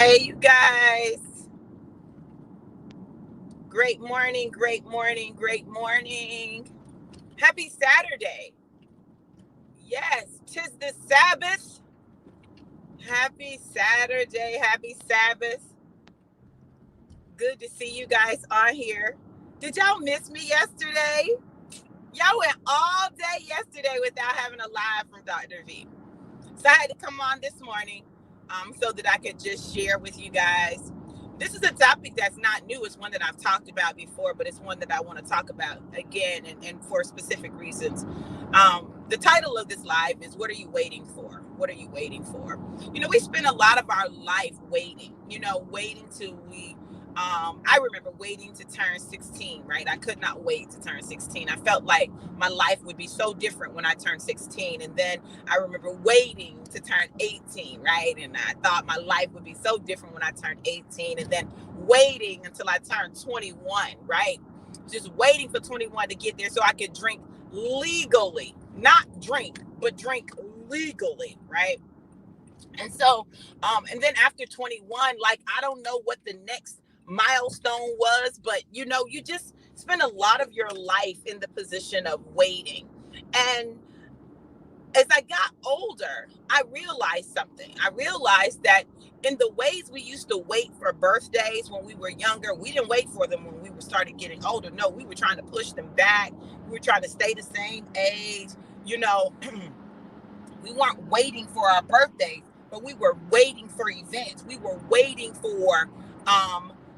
Hey, you guys. Great morning, great morning, great morning. Happy Saturday. Yes, 'tis the Sabbath. Happy Saturday, happy Sabbath. Good to see you guys on here. Did y'all miss me yesterday? Y'all went all day yesterday without having a live from Dr. V. So I had to come on this morning so that I could just share with you guys. This is a topic that's not new. It's one that I've talked about before, but it's one that I want to talk about again and for specific reasons. The title of this live is What Are You Waiting For? What are you waiting for? We spend a lot of our life waiting, waiting till I remember waiting to turn 16, right? I could not wait to turn 16. I felt like my life would be so different when I turned 16. And then I remember waiting to turn 18, right? And I thought my life would be so different when I turned 18. And then waiting until I turned 21, right? Just waiting for 21 to get there so I could drink legally. Not drink, but drink legally, right? And then after 21, like, I don't know what the next milestone was, but you just spend a lot of your life in the position of waiting. And as I got older, I realized something. I realized that in the ways we used to wait for birthdays when we were younger, we didn't wait for them when we started getting older. No, we were trying to push them back. We were trying to stay the same age. You know, we weren't waiting for our birthdays, but we were waiting for events. We were waiting for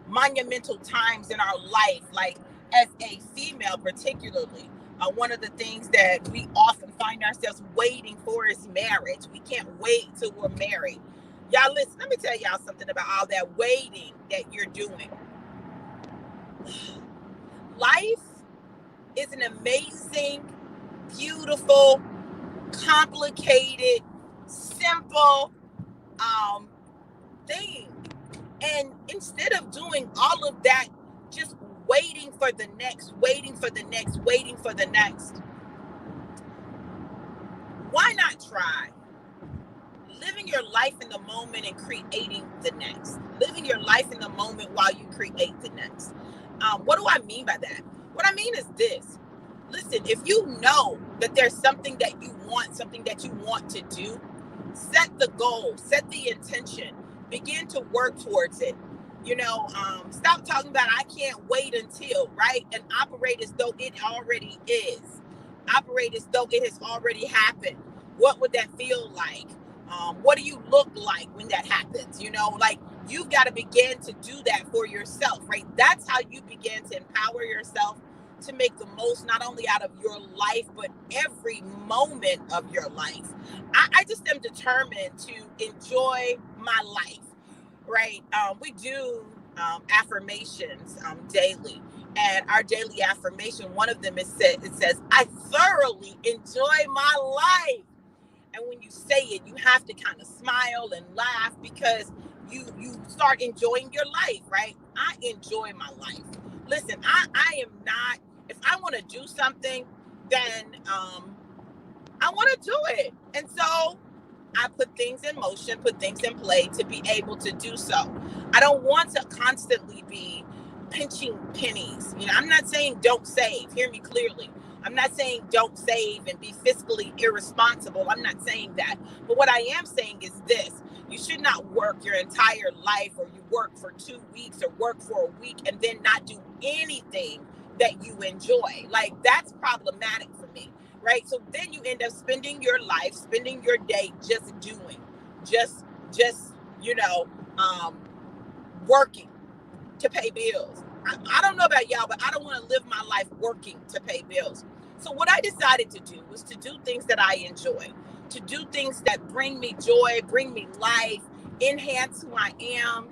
monumental times in our life, like as a female, particularly. One of the things that we often find ourselves waiting for is marriage. We can't wait till we're married. Y'all, listen, let me tell y'all something about all that waiting that you're doing. Life is an amazing, beautiful, complicated, simple thing. And instead of doing all of that, just waiting for the next, waiting for the next, waiting for the next, why not try living your life in the moment and creating the next? Living your life in the moment while you create the next. What do I mean by that? What I mean is this. Listen, if you know that there's something that you want, something that you want to do, set the goal, set the intention, begin to work towards it. Stop talking about I can't wait until, right? And operate as though it already is. Operate as though it has already happened. What would that feel like? What do you look like when that happens? Like, you've got to begin to do that for yourself, right? That's how you begin to empower yourself to make the most not only out of your life, but every moment of your life. I just am determined to enjoy my life, right? We do affirmations daily. And our daily affirmation, one of them it says, I thoroughly enjoy my life. And when you say it, you have to kind of smile and laugh because you start enjoying your life, right? I enjoy my life. Listen, I am not, if I want to do something, then I want to do it. And so I put things in motion, put things in play to be able to do so. I don't want to constantly be pinching pennies. I'm not saying don't save. Hear me clearly. I'm not saying don't save and be fiscally irresponsible. I'm not saying that. But what I am saying is this. You should not work your entire life, or you work for 2 weeks or work for a week and then not do anything that you enjoy. Like, that's problematic for me, right? So then you end up spending your life, spending your day just doing, just working to pay bills. I don't know about y'all, but I don't want to live my life working to pay bills. So what I decided to do was to do things that I enjoy, to do things that bring me joy, bring me life, enhance who I am,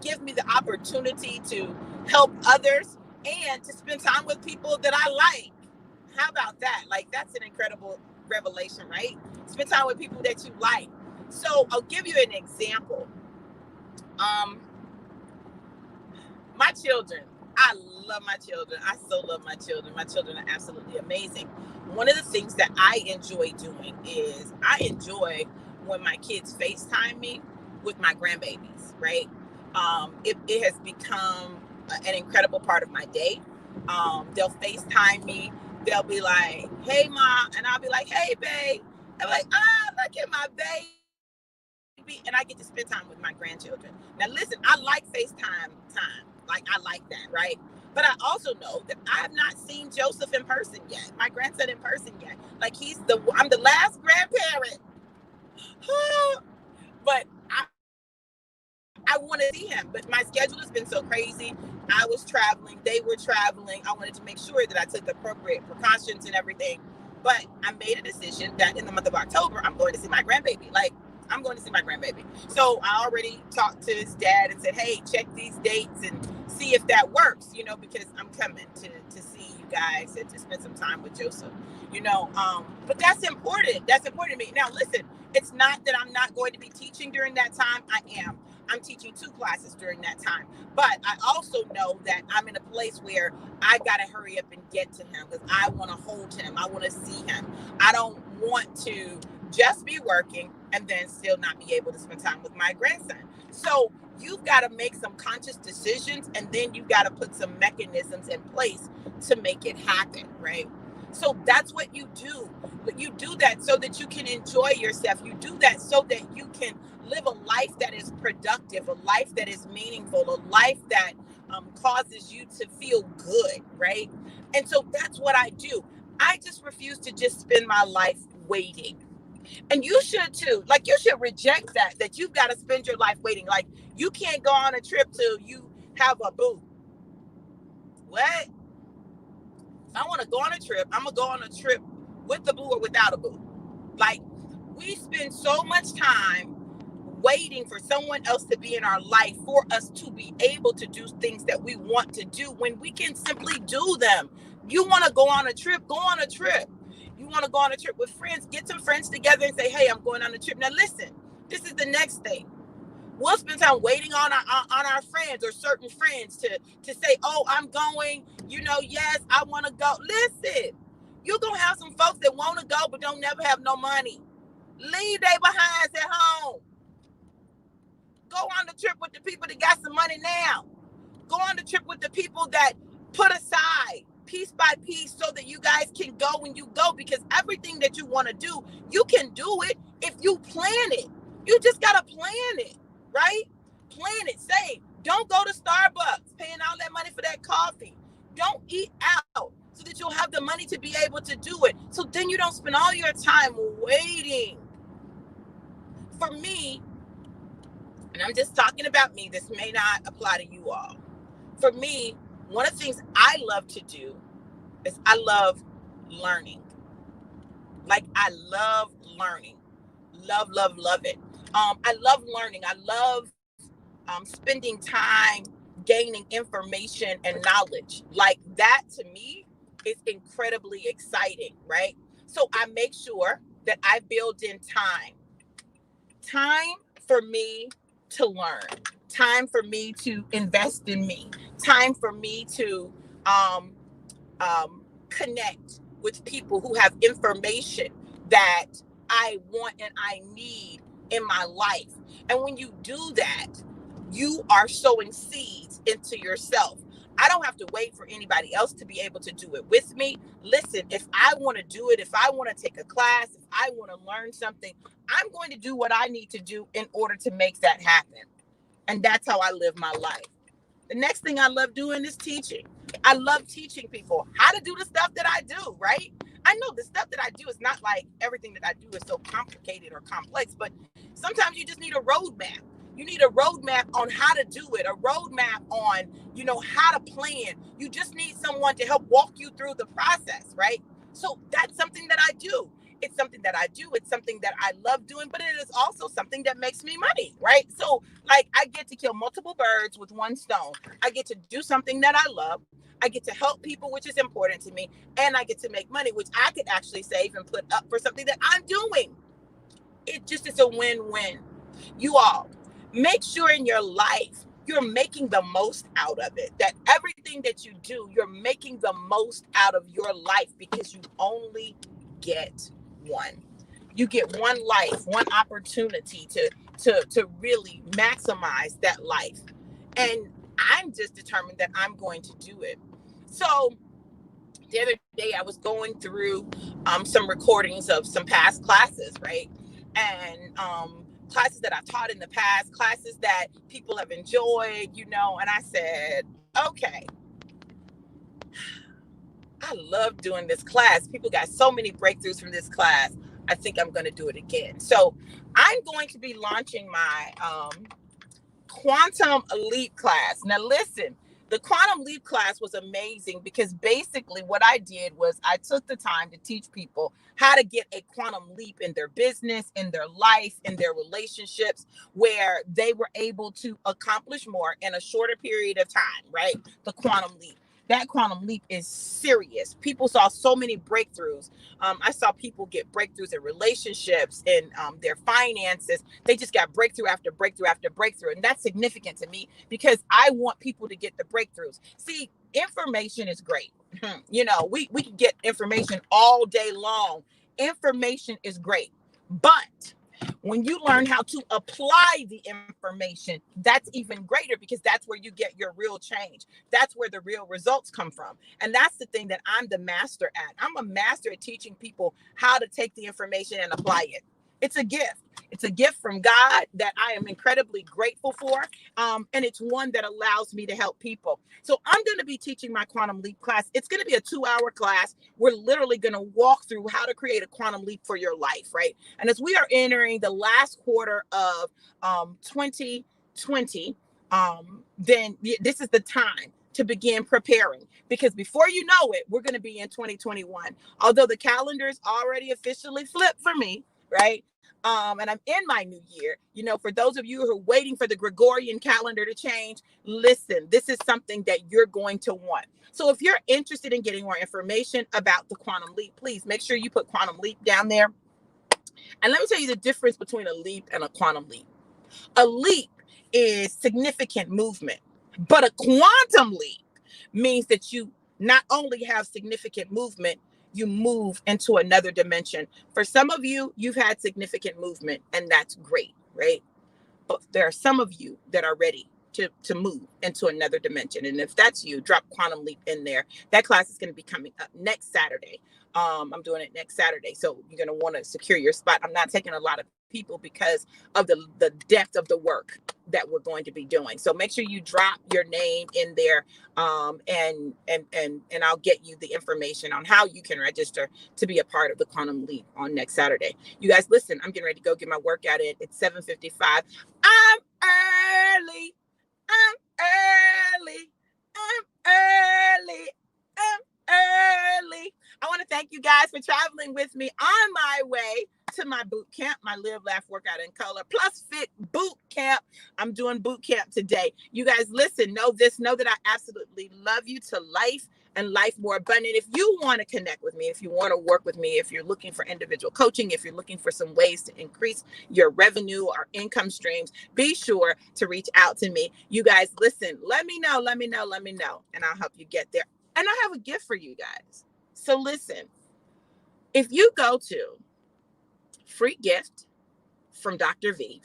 give me the opportunity to help others, and to spend time with people that I like. How about that? Like, that's an incredible revelation, right? Spend time with people that you like. So I'll give you an example. My children, I love my children. I so love my children. My children are absolutely amazing. One of the things that I enjoy doing is I enjoy when my kids FaceTime me with my grandbabies, right? It has become an incredible part of my day. They'll FaceTime me. They'll be like, "Hey, Ma," and I'll be like, "Hey, babe." I'm like, look at my baby. And I get to spend time with my grandchildren. Now, listen, I like FaceTime time. Like, I like that, right? But I also know that I have not seen Joseph in person yet, my grandson in person yet. Like, I'm the last grandparent. But I want to see him, but my schedule has been so crazy. I was traveling, they were traveling. I wanted to make sure that I took the appropriate precautions and everything. But I made a decision that in the month of October, I'm going to see my grandbaby. Like, I'm going to see my grandbaby. So I already talked to his dad and said, hey, check these dates and see if that works, because I'm coming to see you guys and to spend some time with Joseph, but that's important. That's important to me. Now, listen, it's not that I'm not going to be teaching during that time. I am. I'm teaching 2 classes during that time. But I also know that I'm in a place where I got to hurry up and get to him because I want to hold him. I want to see him. I don't want to just be working and then still not be able to spend time with my grandson. So you've got to make some conscious decisions, and then you've got to put some mechanisms in place to make it happen, right? So that's what you do. But you do that so that you can enjoy yourself. You do that so that you can live a life that is productive, a life that is meaningful, a life that causes you to feel good, right? And so that's what I do. I just refuse to just spend my life waiting. And you should too. Like, you should reject that you've got to spend your life waiting. Like, you can't go on a trip till you have a boo. What? If I want to go on a trip, I'm going to go on a trip with the boo or without a boo. Like, we spend so much time waiting for someone else to be in our life for us to be able to do things that we want to do when we can simply do them. You want to go on a trip, go on a trip. You want to go on a trip with friends, get some friends together and say, hey, I'm going on a trip. Now, listen, this is the next thing. We'll spend time waiting on our friends or certain friends to say, oh, I'm going, yes, I want to go. Listen, you're going to have some folks that want to go but don't never have no money. Leave they behinds at home. Go on the trip with the people that got some money now. Go on the trip with the people that put aside piece by piece so that you guys can go when you go, because everything that you want to do, you can do it if you plan it. You just got to plan it, right? Plan it. Say, don't go to Starbucks paying all that money for that coffee. Don't eat out so that you'll have the money to be able to do it. So then you don't spend all your time waiting. For me, and I'm just talking about me, this may not apply to you all. For me, one of the things I love to do is I love learning. Like, I love learning. Love it. I love learning. I love spending time gaining information and knowledge. Like, that to me is incredibly exciting, right? So I make sure that I build in time for me to learn, time for me to invest in me, time for me to connect with people who have information that I want and I need in my life. And when you do that, you are sowing seeds into yourself. I don't have to wait for anybody else to be able to do it with me. Listen, if I want to do it, if I want to take a class, if I want to learn something, I'm going to do what I need to do in order to make that happen. And that's how I live my life. The next thing I love doing is teaching. I love teaching people how to do the stuff that I do, right? I know the stuff that I do is not like everything that I do is so complicated or complex, but sometimes you just need a roadmap. You need a roadmap on how to do it, a roadmap on, how to plan. You just need someone to help walk you through the process, right? So that's something that I do. It's something that I do. It's something that I love doing, but it is also something that makes me money, right? So, like, I get to kill multiple birds with one stone. I get to do something that I love. I get to help people, which is important to me. And I get to make money, which I could actually save and put up for something that I'm doing. It just is a win-win. You all, make sure in your life you're making the most out of it. That everything that you do, you're making the most out of your life, because you only get one. You get one life, one opportunity to to really maximize that life. And I'm just determined that I'm going to do it. So the other day I was going through some recordings of some past classes, right? And classes that I taught in the past, classes that people have enjoyed, and I said, okay, I love doing this class. People got so many breakthroughs from this class. I think I'm going to do it again. So I'm going to be launching my Quantum Leap class. Now, listen, the Quantum Leap class was amazing because basically what I did was I took the time to teach people how to get a quantum leap in their business, in their life, in their relationships, where they were able to accomplish more in a shorter period of time, right? The quantum leap. That quantum leap is serious. People saw so many breakthroughs. I saw people get breakthroughs in relationships, in their finances. They just got breakthrough after breakthrough after breakthrough. And that's significant to me because I want people to get the breakthroughs. See, information is great. We can get information all day long. Information is great. But when you learn how to apply the information, that's even greater because that's where you get your real change. That's where the real results come from. And that's the thing that I'm the master at. I'm a master at teaching people how to take the information and apply it. It's a gift. It's a gift from God that I am incredibly grateful for. And it's one that allows me to help people. So I'm going to be teaching my Quantum Leap class. It's going to be a 2-hour class. We're literally going to walk through how to create a quantum leap for your life, right? And as we are entering the last quarter of 2020, then this is the time to begin preparing, because before you know it, we're going to be in 2021. Although the calendar is already officially flipped for me, right? And I'm in my new year. For those of you who are waiting for the Gregorian calendar to change, listen, this is something that you're going to want. So if you're interested in getting more information about the Quantum Leap, please make sure you put Quantum Leap down there. And let me tell you the difference between a leap and a quantum leap. A leap is significant movement, but a quantum leap means that you not only have significant movement, you move into another dimension. For some of you, you've had significant movement, and that's great, right? But there are some of you that are ready to move into another dimension. And if that's you, drop Quantum Leap in there. That class is going to be coming up next Saturday. I'm doing it next Saturday. So you're going to want to secure your spot. I'm not taking a lot of people because of the depth of the work that we're going to be doing. So make sure you drop your name in there, and I'll get you the information on how you can register to be a part of the Quantum Leap on next Saturday. You guys, listen, I'm getting ready to go get my workout in. It's 7:55. I'm early. I want to thank you guys for traveling with me on my way to my boot camp, my Live, Laugh, Workout in Color Plus Fit boot camp. I'm doing boot camp today. You guys, listen, know that I absolutely love you to life and life more abundant. If you want to connect with me, if you want to work with me, if you're looking for individual coaching, if you're looking for some ways to increase your revenue or income streams, be sure to reach out to me. You guys, listen, let me know, and I'll help you get there. And I have a gift for you guys. So listen, if you go to free gift from Dr. V,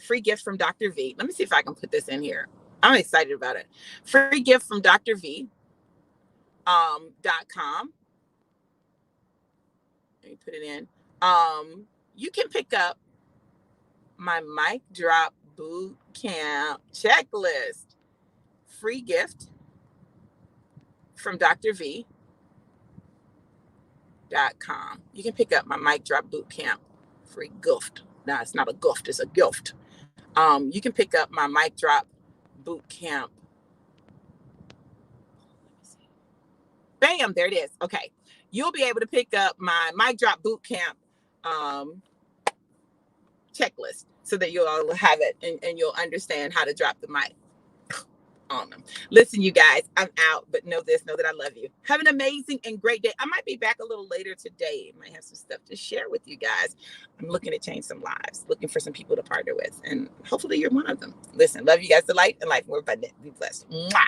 let me see if I can put this in here. I'm excited about it. Free gift from Dr. V. .com. Let me put it in. You can pick up my Mic Drop Boot Camp checklist. Free gift from Dr. V. .com. You can pick up my Mic Drop Boot Camp free gift. No, it's not a gift, it's a gift. You can pick up my Mic Drop Boot Camp. Bam, there it is. Okay. You'll be able to pick up my Mic Drop Boot Camp checklist so that you'll all have it and you'll understand how to drop the mic on them. Listen, you guys, I'm out, but know that I love you. Have an amazing and great day. I might be back a little later today. I might have some stuff to share with you guys. I'm looking to change some lives, looking for some people to partner with, and hopefully you're one of them. Listen, love you guys to life and life more abundant. Be blessed. Mwah.